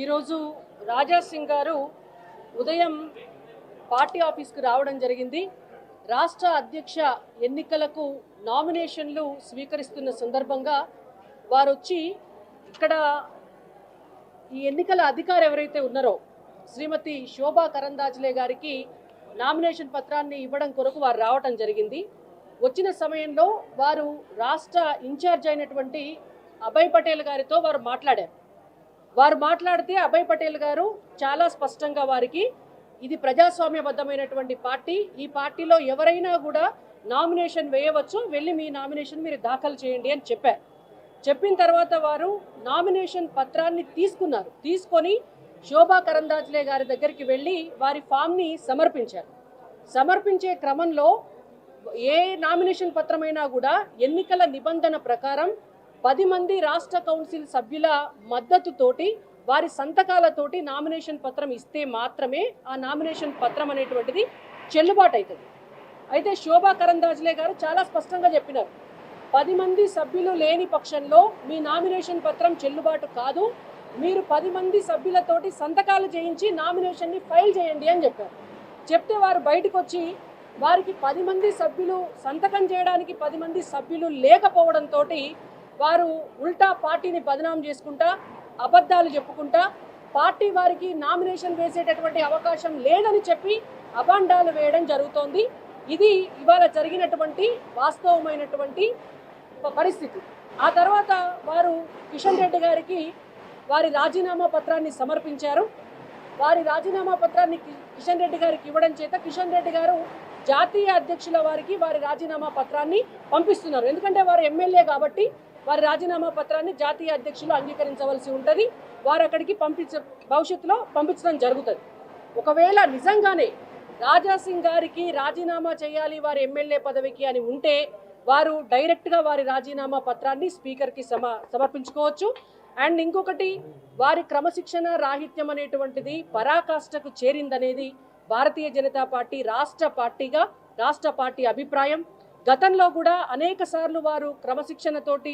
ఈరోజు రాజా సింగ్ గారు ఉదయం పార్టీ ఆఫీస్కి రావడం జరిగింది. రాష్ట్ర అధ్యక్ష ఎన్నికలకు నామినేషన్లు స్వీకరిస్తున్న సందర్భంగా వారు వచ్చి ఇక్కడ ఈ ఎన్నికల అధికారి ఎవరైతే ఉన్నారో శ్రీమతి శోభా కరందాజ్లే గారికి నామినేషన్ పత్రాన్ని ఇవ్వడం కొరకు వారు రావడం జరిగింది. వచ్చిన సమయంలో వారు రాష్ట్ర ఇన్ఛార్జ్ అయినటువంటి అభయ్ పటేల్ గారితో వారు మాట్లాడారు. వారు మాట్లాడితే అభయ్ పటేల్ గారు చాలా స్పష్టంగా వారికి ఇది ప్రజాస్వామ్యబద్ధమైనటువంటి పార్టీ, ఈ పార్టీలో ఎవరైనా కూడా నామినేషన్ వేయవచ్చు, వెళ్ళి మీ నామినేషన్ మీరు దాఖలు చేయండి అని చెప్పారు. చెప్పిన తర్వాత వారు నామినేషన్ పత్రాన్ని తీసుకున్నారు. తీసుకొని శోభా కరందాజ్లే గారి దగ్గరికి వెళ్ళి వారి ఫామ్ని సమర్పించారు. సమర్పించే క్రమంలో ఏ నామినేషన్ పత్రమైనా కూడా ఎన్నికల నిబంధన ప్రకారం 10 మంది రాష్ట్ర కౌన్సిల్ సభ్యుల మద్దతుతోటి వారి సంతకాలతోటి నామినేషన్ పత్రం ఇస్తే మాత్రమే ఆ నామినేషన్ పత్రం అనేటువంటిది చెల్లుబాటు అవుతుంది. అయితే శోభా కరందాజ్లే గారు చాలా స్పష్టంగా చెప్పినారు, 10 మంది సభ్యులు లేని పక్షంలో మీ నామినేషన్ పత్రం చెల్లుబాటు కాదు, మీరు 10 మంది సభ్యులతోటి సంతకాలు చేయించి నామినేషన్ని ఫైల్ చేయండి అని చెప్పారు. చెప్తే వారు బయటకు వచ్చి వారికి 10 మంది సభ్యులు సంతకం చేయడానికి 10 మంది సభ్యులు లేకపోవడంతో వారు ఉల్టా పార్టీని బదనాం చేసుకుంటా, అబద్ధాలు చెప్పుకుంటా, పార్టీ వారికి నామినేషన్ వేసేటటువంటి అవకాశం లేదని చెప్పి అబాండాలు వేయడం జరుగుతోంది. ఇది ఇవాళ జరిగినటువంటి వాస్తవమైనటువంటి పరిస్థితి. ఆ తర్వాత వారు కిషన్ రెడ్డి గారికి వారి రాజీనామా పత్రాన్ని సమర్పించారు. వారి రాజీనామా పత్రాన్ని కిషన్ రెడ్డి గారికి ఇవ్వడం చేత కిషన్ రెడ్డి గారు జాతీయ అధ్యక్షుల వారికి వారి రాజీనామా పత్రాన్ని పంపిస్తున్నారు. ఎందుకంటే వారు ఎమ్మెల్యే కాబట్టి వారి రాజీనామా పత్రాన్ని జాతీయ అధ్యక్షులు అంగీకరించవలసి ఉంటుంది. వారు అక్కడికి భవిష్యత్తులో పంపించడం జరుగుతుంది. ఒకవేళ నిజంగానే రాజా సింగ్ గారికి రాజీనామా చేయాలి వారి ఎమ్మెల్యే పదవికి అని ఉంటే వారు డైరెక్ట్గా వారి రాజీనామా పత్రాన్ని స్పీకర్కి సమర్పించుకోవచ్చు. అండ్ ఇంకొకటి, వారి క్రమశిక్షణ రాహిత్యం అనేటువంటిది పరాకాష్ఠకు చేరిందనేది భారతీయ జనతా పార్టీ రాష్ట్ర పార్టీ అభిప్రాయం. గతంలో కూడా అనేక సార్లు వారు క్రమశిక్షణతోటి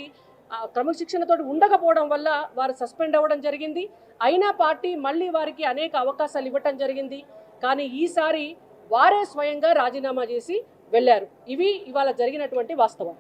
ఉండకపోవడం వల్ల వారు సస్పెండ్ అవ్వడం జరిగింది. అయినా పార్టీ మళ్ళీ వారికి అనేక అవకాశాలు ఇవ్వటం జరిగింది. కానీ ఈసారి వారే స్వయంగా రాజీనామా చేసి వెళ్ళారు. ఇవి ఇవాళ జరిగినటువంటి వాస్తవం.